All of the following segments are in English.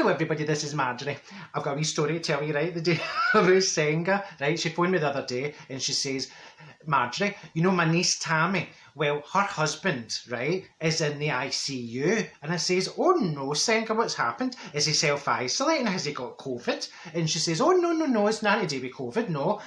Hello everybody, this is Marjorie. I've got a wee story to tell you, right, the day about Senga, right? She phoned me the other day and she says, Marjorie, you know my niece Tammy, well, her husband, right, is in the ICU. And I says, oh no, Senga, what's happened? Is he self-isolating? Has he got COVID? And she says, oh no, it's not to do with COVID, no.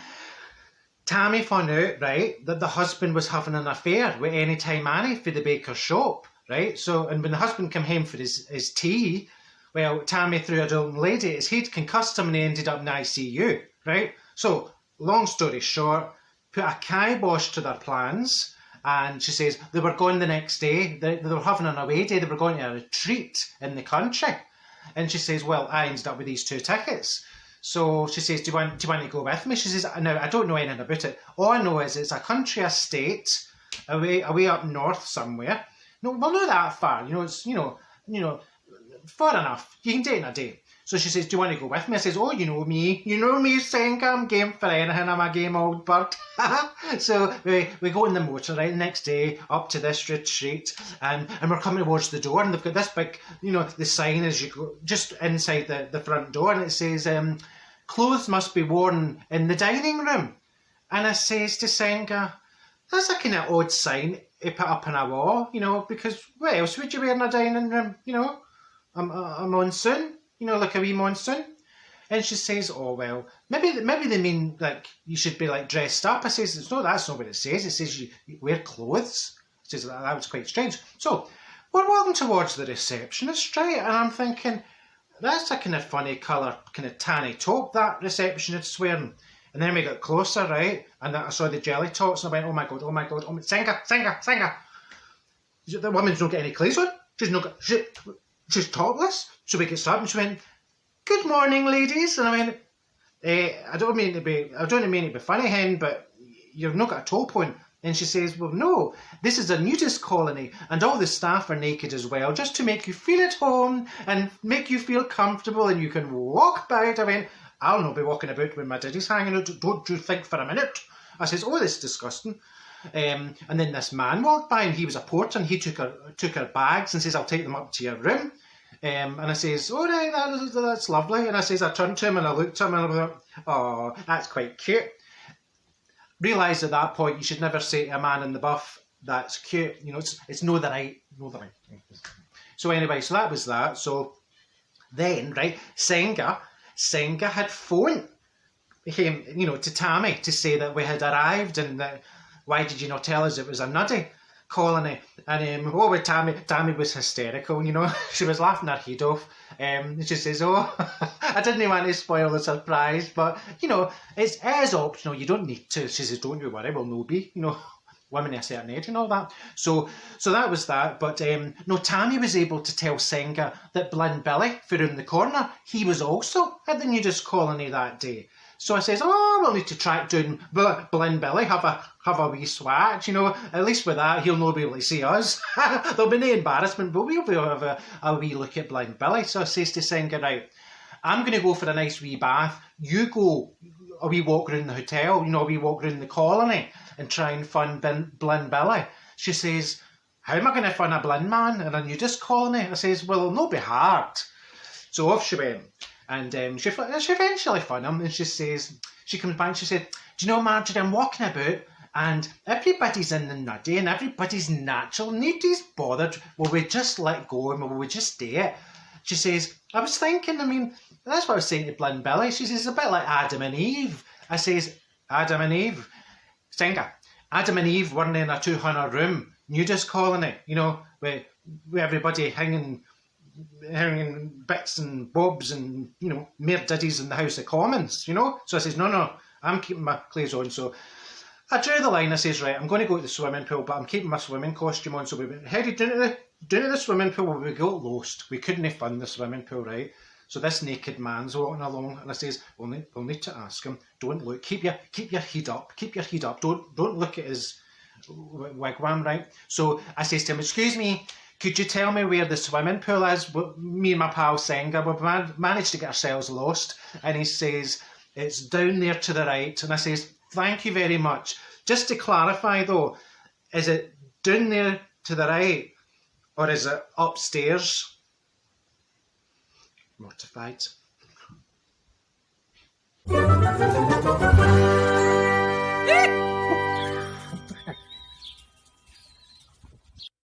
Tammy found out, right, that the husband was having an affair with Anytime Annie for the baker's shop, right? So, and when the husband came home for his tea, well, Tammy threw a old lady at his head, concussed him, and he ended up in the ICU, right? So, long story short, put a kibosh to their plans, and she says they were going the next day, they were having an away day, they were going to a retreat in the country. And she says, well, I ended up with these 2 tickets. So she says, do you want to go with me? She says, no, I don't know anything about it. All I know is it's a country estate away up north somewhere. No, well, not that far. It's, far enough. You can do it in a day. So she says, do you want to go with me? I says, oh, you know me, Senga, I'm game for anything. I'm a game old bird. So we go in the motor, right, the next day up to this retreat, and we're coming towards the door, and they've got this big, the sign as you go, just inside the front door, and it says, clothes must be worn in the dining room. And I says to Senga, that's a kind of odd sign to put up on a wall, because what else would you wear in a dining room, a monsoon? Like a wee monsoon. And she says, oh, well, maybe they mean, like, you should be, like, dressed up. I says, no, that's not what it says. It says you wear clothes. She says, that was quite strange. So, we're walking towards the receptionist, right? And I'm thinking, that's a kind of funny colour, kind of tanny taupe that receptionist's wearing. And then we got closer, right? And I saw the jelly tots, and I went, oh, my God. Senga. The woman's not got any clothes on. She's topless. So we get started, and she went, good morning, ladies. And I went, I don't mean to be funny, hen, but you've not got a top on. And she says, well, no, this is a nudist colony, and all the staff are naked as well, just to make you feel at home and make you feel comfortable, and you can walk about. I went, I'll not be walking about with my diddies hanging out. Don't you think for a minute? I says, oh, this is disgusting. And then this man walked by, and he was a porter, and he took her bags and says, I'll take them up to your room. And I says, oh, right, that's lovely. And I says, I turned to him and I looked at him and I was like, oh, that's quite cute. Realised at that point you should never say to a man in the buff, that's cute. It's no the right. So anyway, so that was that. So then, right, Senga had phoned him, to Tammy to say that we had arrived, and that why did you not tell us it was a nuddy colony? And Tammy was hysterical, she was laughing her head off. She says, oh, I didn't want to spoil the surprise, but it is optional, you don't need to. She says, don't you worry, we'll no be, women of a certain age and all that. So that was that. But no, Tammy was able to tell Senga that Blind Billy, from the corner, he was also at the nudist colony that day. So I says, oh, we'll need to track down Blind Billy, have a wee swatch, at least with that, he'll not be able to see us. There'll be no embarrassment, but we'll be able to have a wee look at Blind Billy. So I says to Senga, right, I'm going to go for a nice wee bath. You go a wee walk around the hotel, a wee walk around the colony and try and find Blind Billy. She says, how am I going to find a blind man in a nudist colony? I says, well, it'll not be hard. So off she went. And she eventually found him, and she comes back and she said, do you know, Marjorie, I'm walking about, and everybody's in the nuddy, and everybody's natural, nobody's bothered. Will we just let go, and will we just do it? She says, I was thinking, that's what I was saying to Blind Billy. She says, it's a bit like Adam and Eve. I says, Adam and Eve? Senga, Adam and Eve weren't in a 200 room nudist colony, with everybody hanging bits and bobs and, mere diddies in the House of Commons, So I says, no, I'm keeping my clothes on. So I drew the line. I says, right, I'm going to go to the swimming pool, but I'm keeping my swimming costume on. So we went headed down to the swimming pool, where we got lost. We couldn't fund the swimming pool, right? So this naked man's walking along, and I says, we'll need to ask him, don't look, keep your head up, don't look at his wigwam, right? So I says to him, excuse me, could you tell me where the swimming pool is? Me and my pal Senga, we've managed to get ourselves lost. And he says, it's down there to the right. And I says, thank you very much. Just to clarify though, is it down there to the right, or is it upstairs? Mortified.